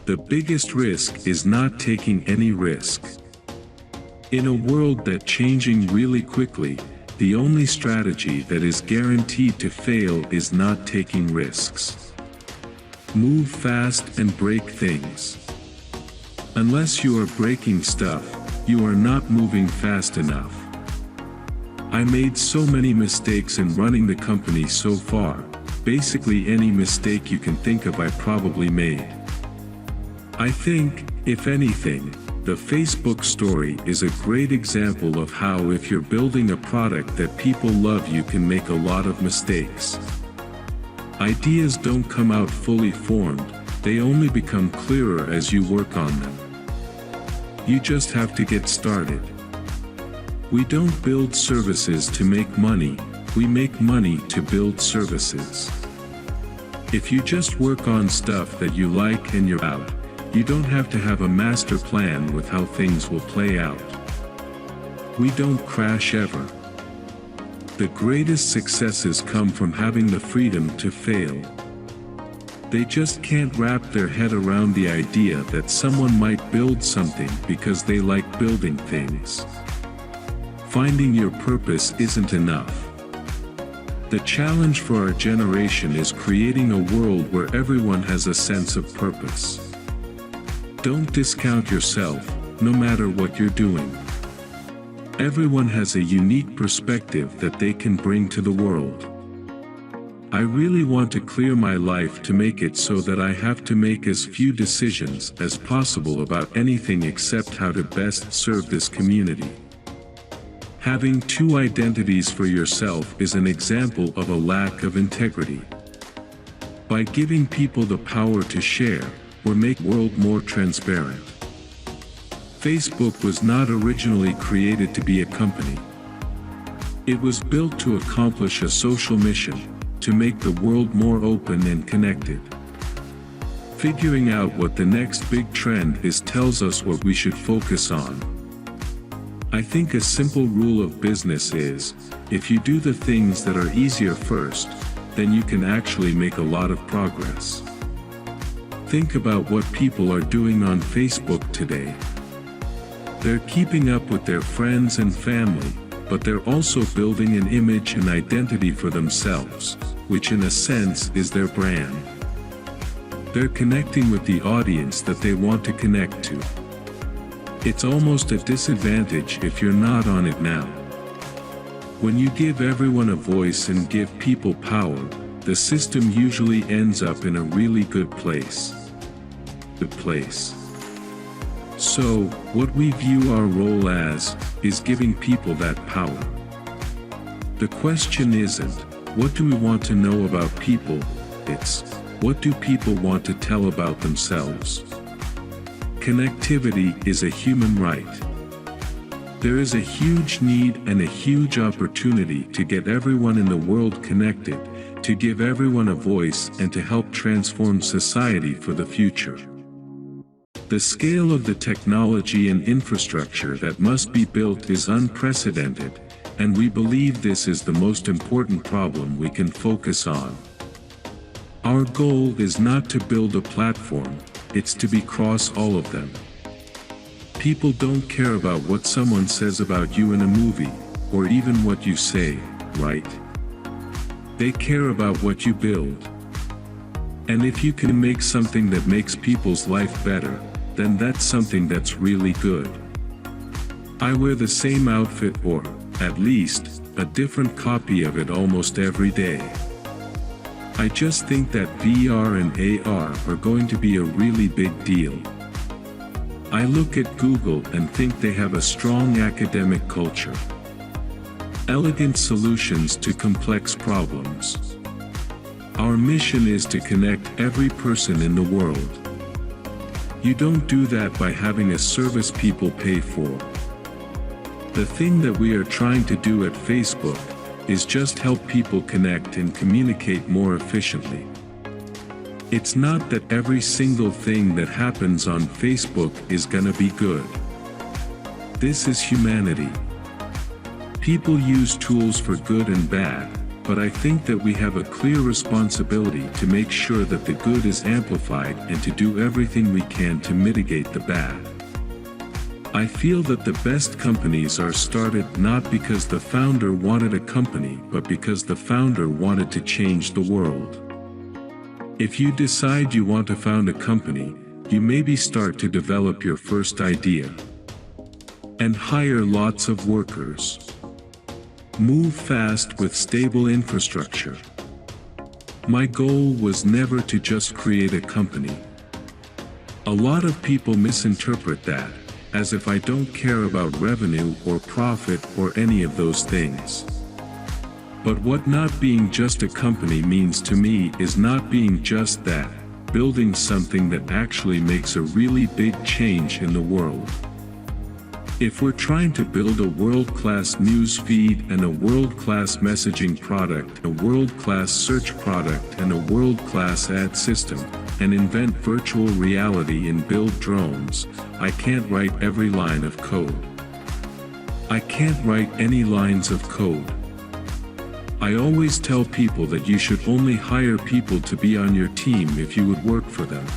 The biggest risk is not taking any risk. In a world that's changing really quickly, the only strategy that is guaranteed to fail is not taking risks. Move fast and break things. Unless you are breaking stuff, you are not moving fast enough. I made so many mistakes in running the company so far. Basically any mistake you can think of I probably made. I think, if anything, the Facebook story is a great example of how if you're building a product that people love you can make a lot of mistakes. Ideas don't come out fully formed, they only become clearer as you work on them. You just have to get started. We don't build services to make money, we make money to build services. If you just work on stuff that you like and you're out, you don't have to have a master plan with how things will play out. We don't crash ever. The greatest successes come from having the freedom to fail. They just can't wrap their head around the idea that someone might build something because they like building things. Finding your purpose isn't enough. The challenge for our generation is creating a world where everyone has a sense of purpose. Don't discount yourself, no matter what you're doing. Everyone has a unique perspective that they can bring to the world. I really want to clear my life to make it so that I have to make as few decisions as possible about anything except how to best serve this community. Having two identities for yourself is an example of a lack of integrity. By giving people the power to share, or make the world more transparent. Facebook was not originally created to be a company. It was built to accomplish a social mission, to make the world more open and connected. Figuring out what the next big trend is tells us what we should focus on. I think a simple rule of business is, if you do the things that are easier first, then you can actually make a lot of progress. Think about what people are doing on Facebook today. They're keeping up with their friends and family, but they're also building an image and identity for themselves, which in a sense is their brand. They're connecting with the audience that they want to connect to. It's almost a disadvantage if you're not on it now. When you give everyone a voice and give people power, the system usually ends up in a really good place. So, what we view our role as, is giving people that power. The question isn't, what do we want to know about people? It's, what do people want to tell about themselves? Connectivity is a human right. There is a huge need and a huge opportunity to get everyone in the world connected, to give everyone a voice and to help transform society for the future. The scale of the technology and infrastructure that must be built is unprecedented, and we believe this is the most important problem we can focus on. Our goal is not to build a platform, it's to be across all of them. People don't care about what someone says about you in a movie, or even what you say, right? They care about what you build. And if you can make something that makes people's life better, then that's something that's really good. I wear the same outfit or, at least, a different copy of it almost every day. I just think that VR and AR are going to be a really big deal. I look at Google and think they have a strong academic culture. Elegant solutions to complex problems. Our mission is to connect every person in the world. You don't do that by having a service people pay for. The thing that we are trying to do at Facebook is just help people connect and communicate more efficiently. It's not that every single thing that happens on Facebook is gonna be good. This is humanity. People use tools for good and bad, but I think that we have a clear responsibility to make sure that the good is amplified and to do everything we can to mitigate the bad. I feel that the best companies are started not because the founder wanted a company but because the founder wanted to change the world. If you decide you want to found a company, you maybe start to develop your first idea. And hire lots of workers. Move fast with stable infrastructure. My goal was never to just create a company. A lot of people misinterpret that, as if I don't care about revenue or profit or any of those things. But what not being just a company means to me is not being just that, building something that actually makes a really big change in the world. If we're trying to build a world-class news feed and a world-class messaging product, a world-class search product and a world-class ad system, and invent virtual reality and build drones, I can't write every line of code. I can't write any lines of code. I always tell people that you should only hire people to be on your team if you would work for them.